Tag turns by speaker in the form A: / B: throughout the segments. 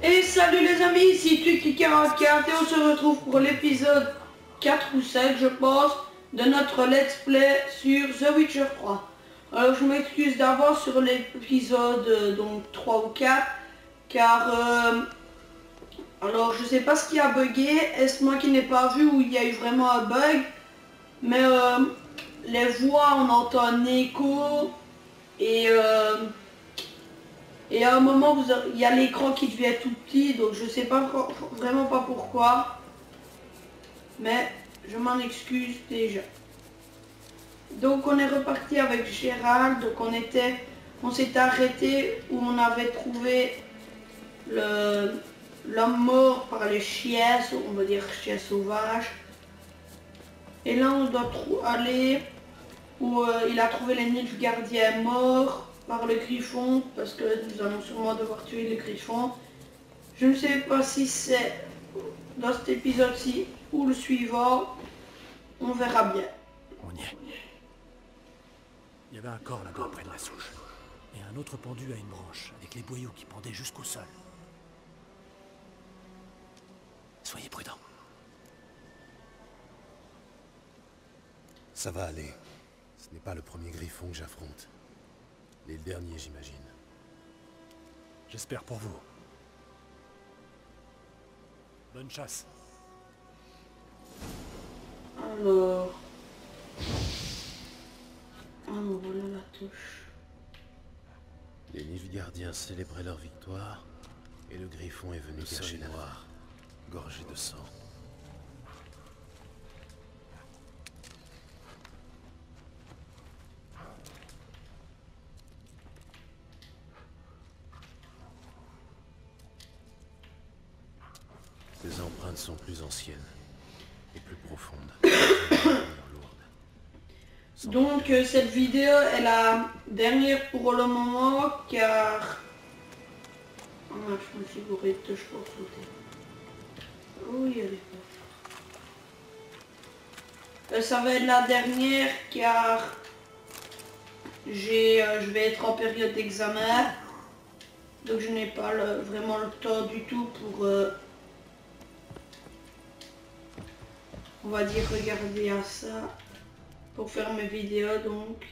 A: Et salut les amis, ici Twiki44 et on se retrouve pour l'épisode 4 ou 7 je pense de notre let's play sur The Witcher 3. Alors je m'excuse d'avance sur l'épisode donc 3 ou 4 car alors je sais pas ce qui a bugué, est-ce moi qui n'ai pas vu ou il y a eu vraiment un bug, mais les voix on entend un écho et à un moment, il y a l'écran qui devient tout petit, donc je sais pas vraiment pas pourquoi. Mais je m'en excuse déjà. Donc on est reparti avec Gérald, donc on s'était arrêté où on avait trouvé l'homme mort par les chiens, on va dire chiens sauvages. Et là on doit aller où il a trouvé les Nilfgaardiens morts par le griffon, parce que nous allons sûrement devoir tuer le griffon. Je ne sais pas si c'est dans cet épisode-ci ou le suivant, on verra bien.
B: On y est. Il y avait un corps là-bas près de la souche, et un autre pendu à une branche, avec les boyaux qui pendaient jusqu'au sol. Soyez prudents.
C: Ça va aller. Ce n'est pas le premier griffon que j'affronte. Mais le dernier, j'imagine.
B: J'espère pour vous. Bonne chasse.
A: Alors... Ah, voilà la touche.
C: Les Nilfgaardiens célébraient leur victoire, et le griffon est venu cacher noir, gorgé de sang. Ces empreintes sont plus anciennes et plus profondes.
A: Donc cette vidéo est la dernière pour le moment car... Ah, je me suis bourré de touches pour sauter. Oui, elle est pas. Ça va être la dernière car je vais être en période d'examen. Donc je n'ai pas vraiment le temps du tout pour... on va dire regarder à ça. Pour faire mes vidéos donc.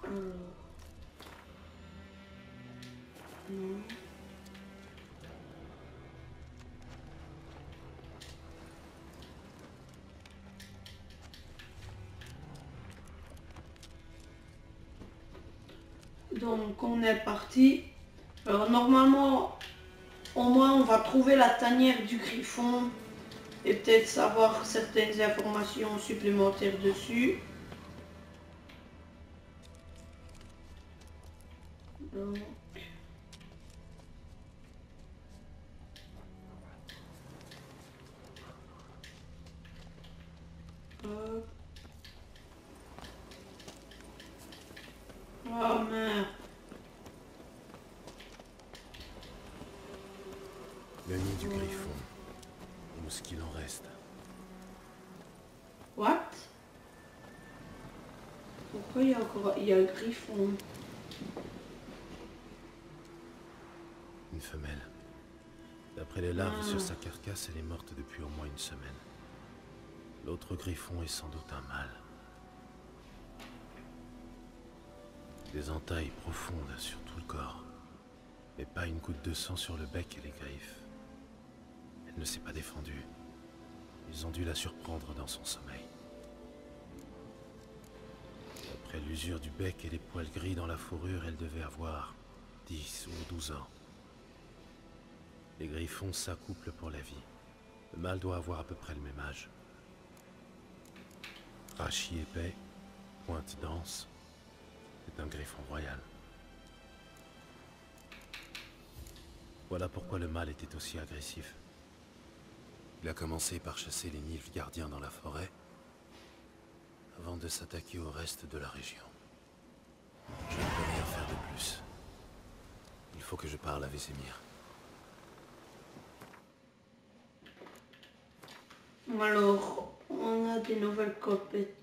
A: Alors. Non. Donc on est parti. Alors normalement, au moins on va trouver la tanière du griffon. Et peut-être savoir certaines informations supplémentaires dessus. Donc. Hop. Oh merde.
C: Le nid du griffon. Ou ce qu'il en reste.
A: What? Pourquoi il y a un griffon?
C: Une femelle. D'après les larves sur sa carcasse, elle est morte depuis au moins une semaine. L'autre griffon est sans doute un mâle. Des entailles profondes sur tout le corps. Mais pas une goutte de sang sur le bec et les griffes. Elle ne s'est pas défendue. Ils ont dû la surprendre dans son sommeil. Après l'usure du bec et les poils gris dans la fourrure, elle devait avoir 10 ou 12 ans. Les griffons s'accouplent pour la vie. Le mâle doit avoir à peu près le même âge. Rachis épais, pointe dense. C'est un griffon royal. Voilà pourquoi le mâle était aussi agressif. Il a commencé par chasser les Nilfgaardiens dans la forêt, avant de s'attaquer au reste de la région. Je ne peux rien faire de plus. Il faut que je parle à Vesemir.
A: Alors, on a des nouvelles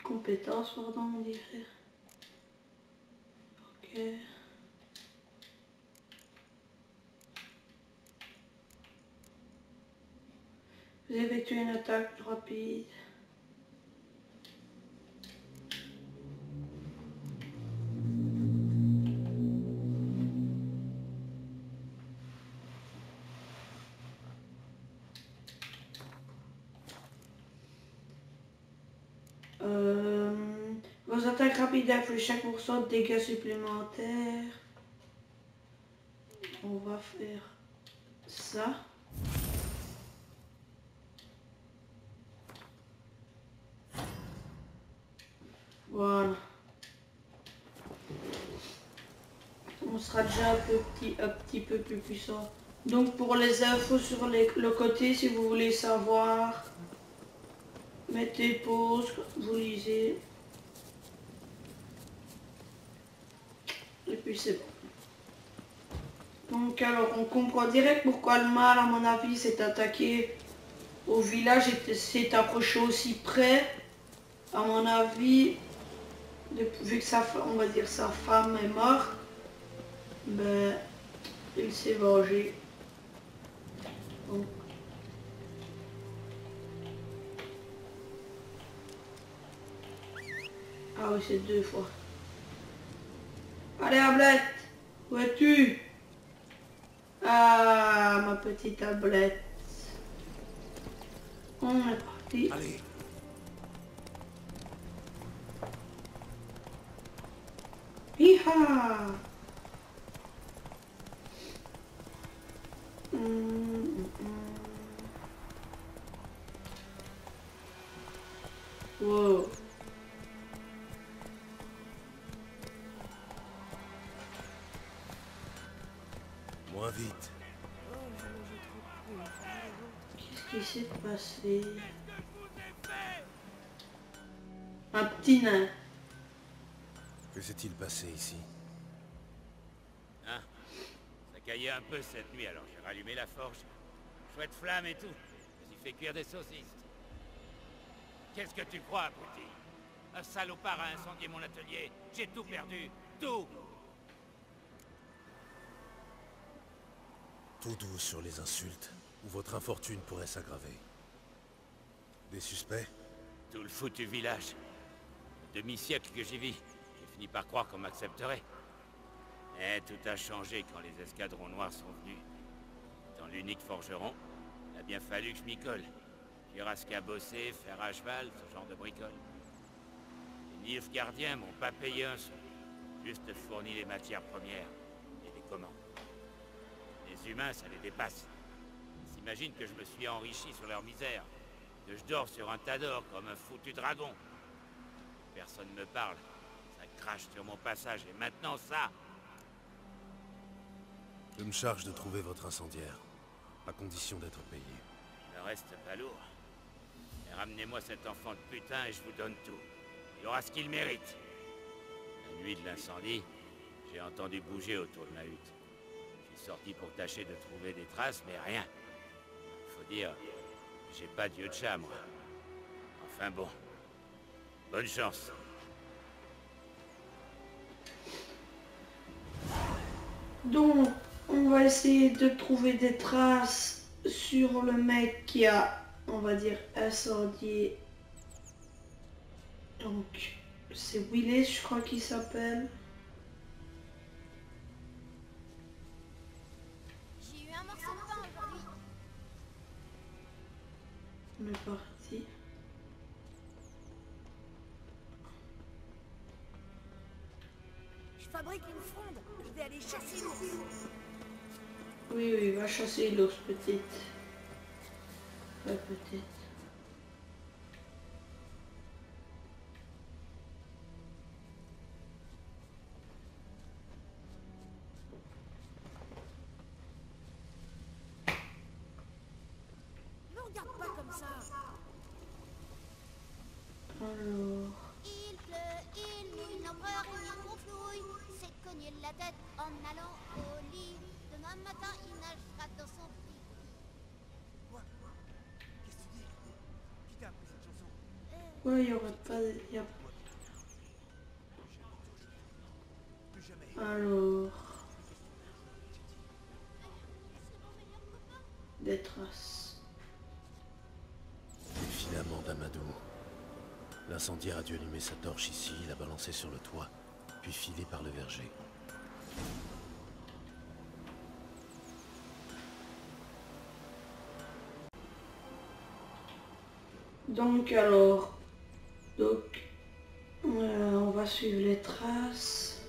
A: compétences, pardon, on dirait. Ok. Vous effectuez une attaque rapide. Vos attaques rapides infligent 5% de dégâts supplémentaires. On va faire ça. Voilà. On sera déjà un petit peu plus puissant. Donc pour les infos sur le côté, si vous voulez savoir, mettez pause, vous lisez. Et puis c'est bon. Donc alors on comprend direct pourquoi le mal, à mon avis, s'est attaqué au village et s'est approché aussi près. À mon avis, vu que on va dire sa femme est morte, ben il s'est vengé. Donc, ah oui, c'est 2 fois. Allez, Ablette, où es-tu? Ah, ma petite Ablette. On est parti.
B: Allez.
A: Hi-ha. Wow.
C: Moins vite.
A: Qu'est-ce qui s'est passé? Un petit nain.
C: Que s'est-il passé ici?
D: Hein? Ça caillait un peu cette nuit, alors j'ai rallumé la forge. Chouette flamme et tout. Je fait cuire des saucisses. Qu'est-ce que tu crois, abruti? Un salopard a incendié mon atelier. J'ai tout perdu. Tout!
C: Tout doux sur les insultes, ou votre infortune pourrait s'aggraver. Des suspects?
D: Tout le foutu village. Demi-siècle que j'y vis. J'ai fini par croire qu'on m'accepterait. Mais tout a changé quand les escadrons noirs sont venus. Dans l'unique forgeron, il a bien fallu que je m'y colle. J'ai rasqué à bosser, faire à cheval, ce genre de bricole. Les Nilfgaardiens m'ont pas payé un sou. Juste fourni les matières premières et les commandes. Les humains, ça les dépasse. Ils s'imaginent que je me suis enrichi sur leur misère. Que je dors sur un tas d'or comme un foutu dragon. Personne me parle. Ça crache sur mon passage et maintenant ça.
C: Je me charge de trouver votre incendiaire, à condition d'être payé.
D: Le reste pas lourd. Et ramenez-moi cet enfant de putain et je vous donne tout. Il aura ce qu'il mérite. La nuit de l'incendie, j'ai entendu bouger autour de ma hutte. Je suis sorti pour tâcher de trouver des traces, mais rien. Faut dire, j'ai pas d'yeux de chat, moi. Enfin bon. Bonne chance.
A: Donc, on va essayer de trouver des traces sur le mec qui a, on va dire, incendié. Donc, c'est Willis, je crois qu'il s'appelle.
E: J'ai eu un morceau de pain aujourd'hui.
A: On est parti.
E: Je fabrique une fronde. Je vais aller chasser l'ours.
A: Oui, oui, va chasser l'ours, petite. Ouais, petite.
E: Ne regarde pas comme ça.
A: Alors...
E: Il pleut, il mouille, l'empereur il gonflouille. C'est cogner la tête en allant au lit. Demain matin, il nagera dans son lit.
F: Quoi? Qu'est-ce que tu dis? Qui t'a appris cette chanson?
A: Ouais, il y aurait pas... y a...
F: Plus jamais.
A: Alors... Des traces.
C: l'enterrement d'Amadou. L'incendiaire a dû allumer sa torche ici, la balancer sur le toit, puis filer par le verger.
A: Donc alors, on va suivre les traces.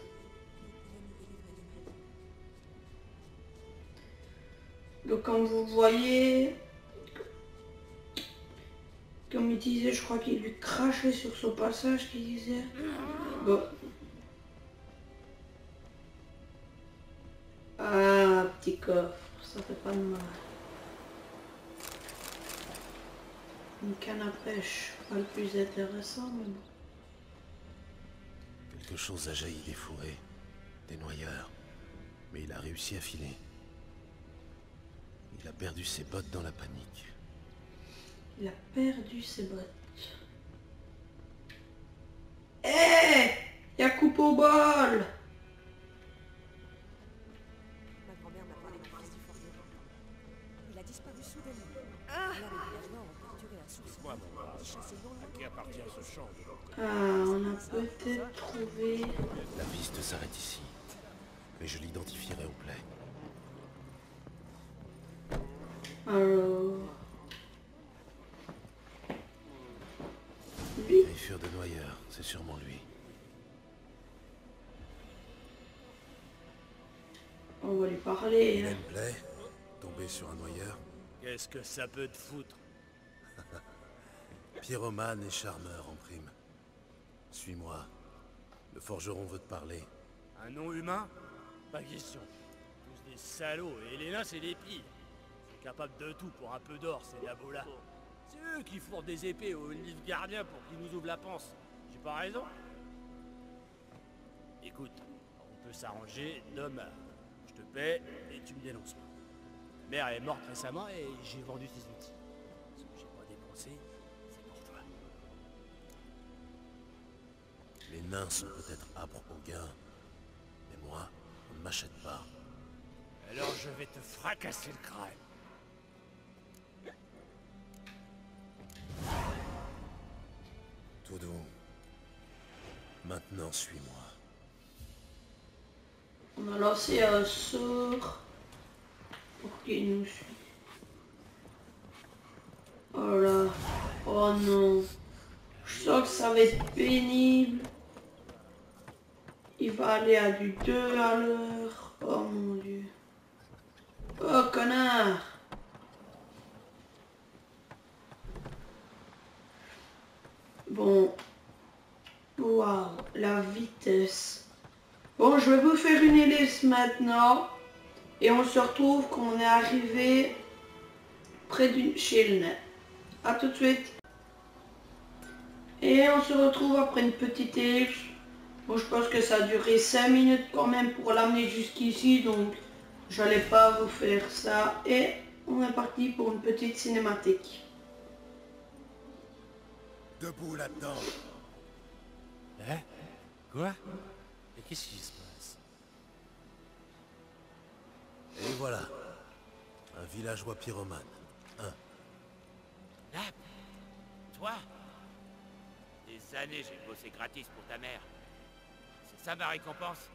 A: Donc comme vous voyez, comme il disait, je crois qu'il lui crachait sur son passage, qu'il disait. Bon. Ah, petit coffre, ça fait pas de mal. Une canne à pêche, pas le plus intéressant, mais bon.
C: Quelque chose a jailli des fourrés, des noyeurs, mais il a réussi à filer. Il a perdu ses bottes dans la panique.
A: Il a perdu ses bottes. Hé, il y a coupe au bol.
G: Ma grand-mère m'a parlé du fils du forgeron. Il a disparu soudainement. Là, les villageois ont capturé un sourcier qui chassait loin
B: À qui appartient ce champ de l'autre côté?
A: Ah, on a peut-être trouvé...
C: La piste s'arrête ici, mais je l'identifierai au plaid.
A: Alors... Lui,
C: Griffure de noyeur, c'est sûrement lui.
A: on va lui parler.
C: Il a
A: Hein.
C: une plaie, tombé sur un noyeur.
B: Qu'est-ce que ça peut te foutre?
C: Pyromane et charmeur en prime. Suis-moi. Le forgeron veut te parler.
B: Un nom humain? Pas question. Tous des salauds, et les nains c'est des pires. Ils sont capables de tout pour un peu d'or, ces labos-là. C'est eux qui fourrent des épées aux livres gardiens pour qu'ils nous ouvrent la panse. J'ai pas raison? Écoute, on peut s'arranger, Dom. Je te paie et tu me dénonces pas. Ma mère est morte récemment et j'ai vendu ses outils. Ce que j'ai pas dépensé, c'est pour toi.
C: Les nains sont peut-être âpres au gain, mais moi, on ne m'achète pas.
B: Alors je vais te fracasser le crâne.
C: Tout doux. Maintenant, suis-moi.
A: On a lancé un sort pour qu'il nous suive. Oh là. Oh non. Je sens que ça va être pénible. Il va aller à du 2 à l'heure. Oh mon dieu. Oh connard. Bon. Waouh, la vitesse. Bon, je vais vous faire une hélice maintenant. Et on se retrouve quand on est arrivé près chez le nain. A tout de suite. Et on se retrouve après une petite hélice. Bon, je pense que ça a duré 5 minutes quand même pour l'amener jusqu'ici. Donc, j'allais pas vous faire ça. Et on est parti pour une petite cinématique.
C: Debout là-dedans.
B: Hein? Quoi? Et qu'est-ce qui se passe?
C: Et voilà. Un villageois pyromane.
D: Nap, toi? Des années j'ai bossé gratis pour ta mère. C'est ça ma récompense?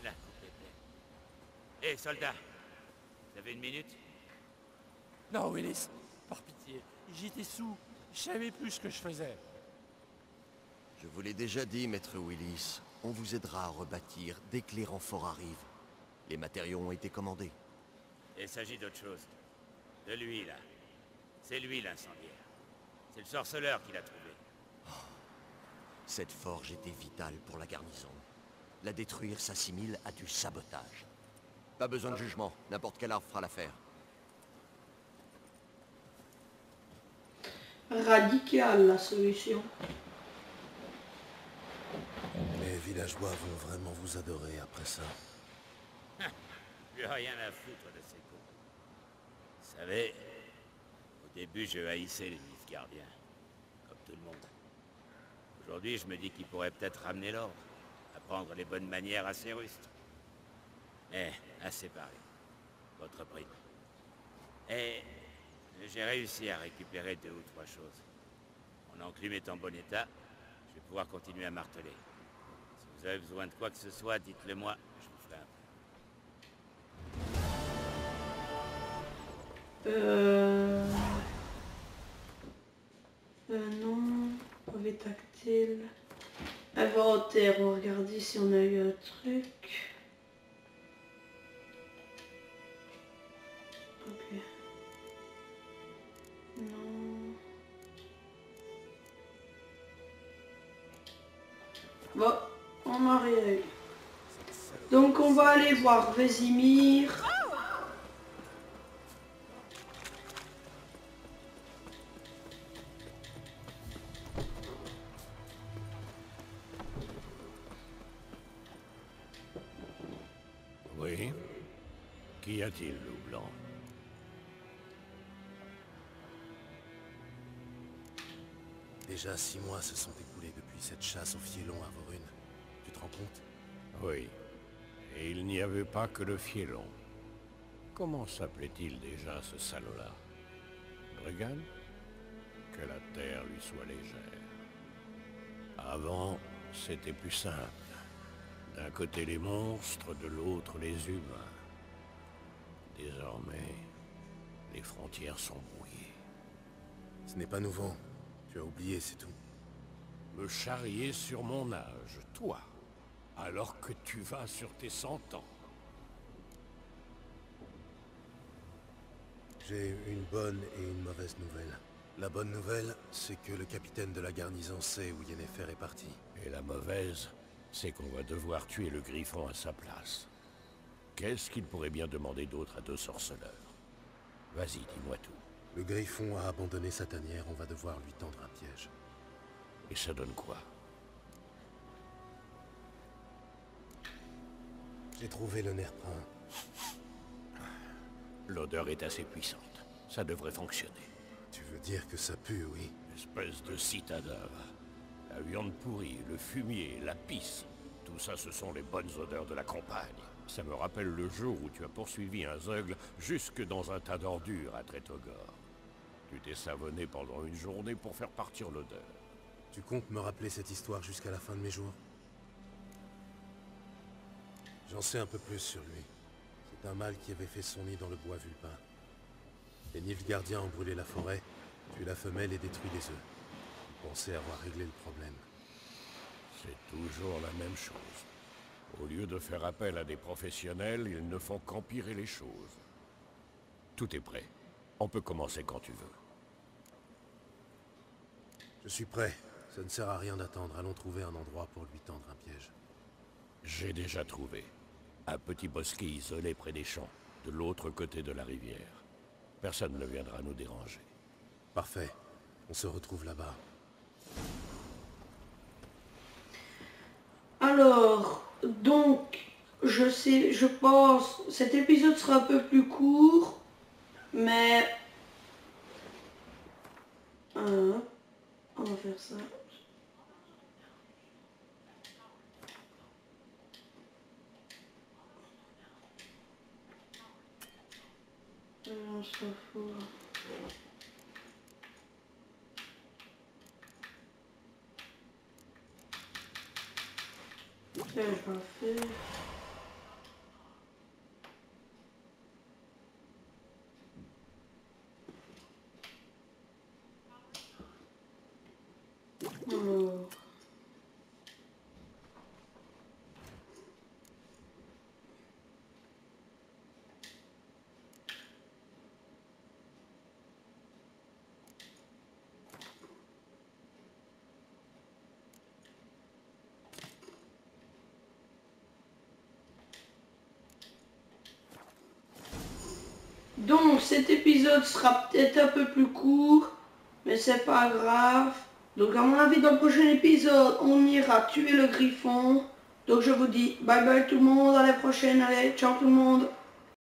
D: La coupe est pleine. Hé, soldat, vous avez une minute?
B: Non, Willis, par pitié. J'étais sous. Je savais plus ce que je faisais.
H: Je vous l'ai déjà dit, maître Willis, on vous aidera à rebâtir dès que les renforts arrivent. Les matériaux ont été commandés.
D: Il s'agit d'autre chose. De lui, là. C'est lui l'incendiaire. C'est le sorceleur qui l'a trouvé.
H: Cette forge était vitale pour la garnison. La détruire s'assimile à du sabotage. Pas besoin de jugement, n'importe quel arbre fera l'affaire.
A: Radicale la solution.
C: Les villageois vont vraiment vous adorer après ça.
D: Plus rien à foutre de ces cons. Vous savez, au début je haïssais les Nilfgaardiens, comme tout le monde. Aujourd'hui je me dis qu'ils pourraient peut-être ramener l'ordre, apprendre les bonnes manières à ces rustres. Mais, assez parlé. Votre prime. Et j'ai réussi à récupérer 2 ou 3 choses. Mon enclume est en bon état. Je vais pouvoir continuer à marteler. Si vous avez besoin de quoi que ce soit, dites-le moi. Je vous ferai un peu.
A: Non. Brevet tactile. Inventaire, on va regarder si on a eu un truc. Ok. Non. Bon, on n'a rien eu. Donc on va aller voir Vesemir.
I: Oui. Qu'y a-t-il, loup blanc?
C: Déjà 6 mois se sont écoulés depuis cette chasse au fielon à Vorune. Tu te rends compte?
I: Oui. Et il n'y avait pas que le fielon. Comment s'appelait-il déjà, ce salaud-là? Brigand? Que la terre lui soit légère. Avant, c'était plus simple. D'un côté les monstres, de l'autre les humains. Désormais, les frontières sont brouillées.
C: Ce n'est pas nouveau. Tu as oublié, c'est tout.
I: Me charrier sur mon âge, toi, alors que tu vas sur tes 100 ans.
C: J'ai une bonne et une mauvaise nouvelle. La bonne nouvelle, c'est que le capitaine de la garnison sait où Yennefer est parti.
I: Et la mauvaise, c'est qu'on va devoir tuer le griffon à sa place. Qu'est-ce qu'il pourrait bien demander d'autre à 2 sorceleurs? Vas-y, dis-moi tout.
C: Le griffon a abandonné sa tanière, on va devoir lui tendre un piège.
I: Et ça donne quoi?
C: J'ai trouvé le nerf brun.
I: L'odeur est assez puissante. Ça devrait fonctionner.
C: Tu veux dire que ça pue, oui?
I: Espèce de citadin. La viande pourrie, le fumier, la pisse. Tout ça, ce sont les bonnes odeurs de la campagne. Ça me rappelle le jour où tu as poursuivi un zeugle jusque dans un tas d'ordures à Tretogor. Tu t'es savonné pendant une journée pour faire partir l'odeur.
C: Tu comptes me rappeler cette histoire jusqu'à la fin de mes jours? J'en sais un peu plus sur lui. C'est un mâle qui avait fait son nid dans le bois vulpin. Les Nilfgaardiens ont brûlé la forêt, tué la femelle et détruit les œufs. Ils pensaient avoir réglé le problème.
I: C'est toujours la même chose. Au lieu de faire appel à des professionnels, ils ne font qu'empirer les choses. Tout est prêt. On peut commencer quand tu veux.
C: Je suis prêt. Ça ne sert à rien d'attendre. Allons trouver un endroit pour lui tendre un piège.
I: J'ai déjà trouvé. Un petit bosquet isolé près des champs, de l'autre côté de la rivière. Personne ne viendra nous déranger.
C: Parfait. On se retrouve là-bas.
A: Alors, donc, je pense, cet épisode sera un peu plus court, mais... on va faire ça. On s'en fout. Je vais faire. Alors. Donc cet épisode sera peut-être un peu plus court, mais c'est pas grave. Donc à mon avis dans le prochain épisode, on ira tuer le griffon. Donc je vous dis bye bye tout le monde, à la prochaine, allez, ciao tout le monde.